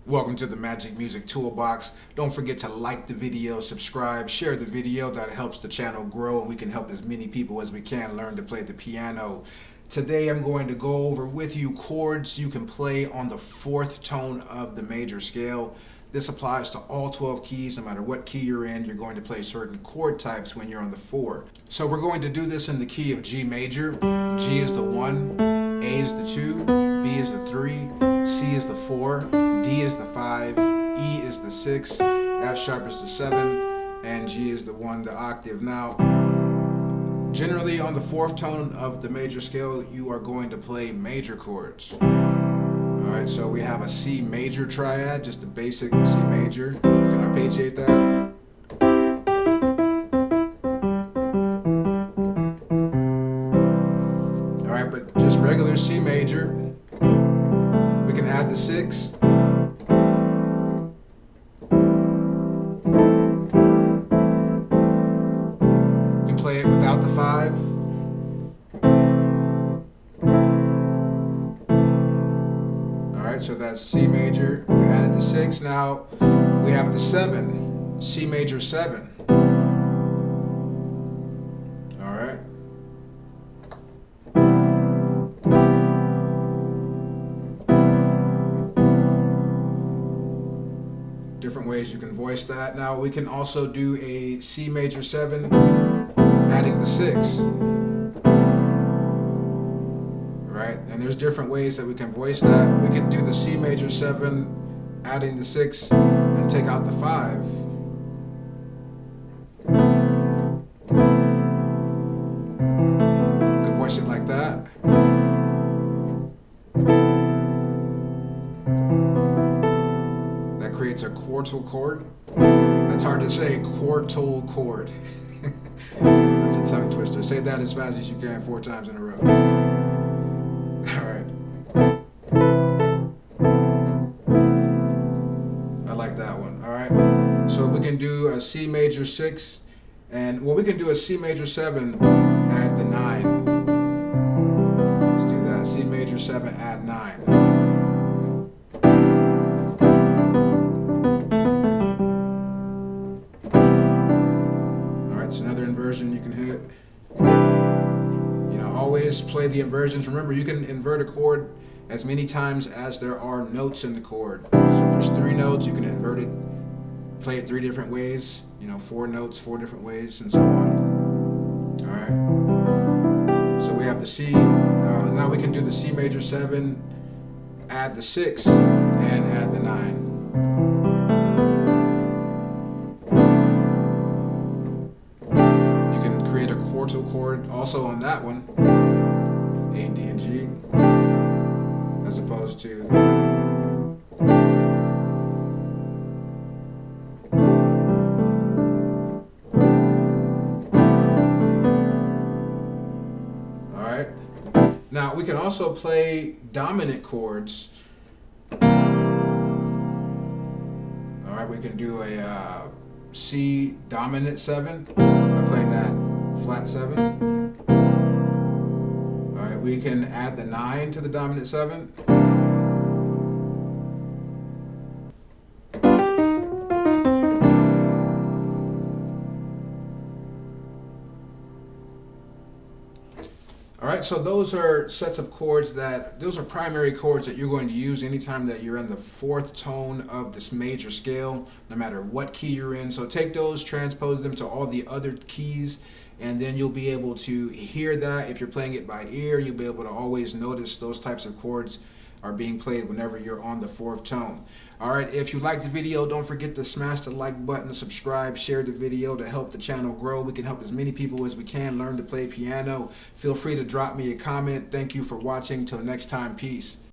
Welcome to the Magic Music Toolbox. Don't forget to like the video, subscribe, share the video. That helps the channel grow and we can help as many people as we can learn to play the piano. Today I'm going to go over with you chords you can play on the fourth tone of the major scale. This applies to all 12 keys. No matter what key you're in, you're going to play certain chord types when you're on the 4. So we're going to do this in the key of G major. G is the 1, A is the 2, B is the 3, C is the 4, D is the 5, E is the 6, F sharp is the 7, and G is the 1, the octave. Now, generally on the fourth tone of the major scale, you are going to play major chords. Alright, so we have a C major triad, just a basic C major. You can arpeggiate that. Alright, but just regular C major. We can add the 6. You can play it without the 5. Alright, so that's C major. We added the 6. Now we have the 7. C major 7. Alright. Different ways you can voice that. Now we can also do a C major 7, adding the 6. Right? And there's different ways that we can voice that. We could do the C major 7, adding the 6, and take out the 5. You can voice it like that. That creates a quartal chord. That's hard to say, quartal chord. That's a tongue twister. Say that as fast as you can 4 times in a row. Alright. I like that one. Alright. So we can do a C major 6, and well, we can do a C major 7, add the 9. Let's do that. C major 7, add 9. Alright, so another inversion you can hit. Always play the inversions. Remember, you can invert a chord as many times as there are notes in the chord. So if there's 3 notes, you can invert it, play it 3 different ways. 4 notes, 4 different ways, and so on. Alright. So we have the C. Now we can do the C major 7, add the 6, and add the 9. Create a quartal chord also on that one, A, D, and G, as opposed to alright. Now we can also play dominant chords. Alright, we can do a C dominant 7 by playing that flat 7. Alright, we can add the 9 to the dominant 7. Alright, so those are sets of chords those are primary chords that you're going to use anytime that you're in the fourth tone of this major scale, no matter what key you're in. So take those, transpose them to all the other keys, and then you'll be able to hear that. If you're playing it by ear, you'll be able to always notice those types of chords are being played whenever you're on the fourth tone. Alright, if you liked the video, don't forget to smash the like button, subscribe, share the video to help the channel grow. We can help as many people as we can learn to play piano. Feel free to drop me a comment. Thank you for watching. Till next time, peace.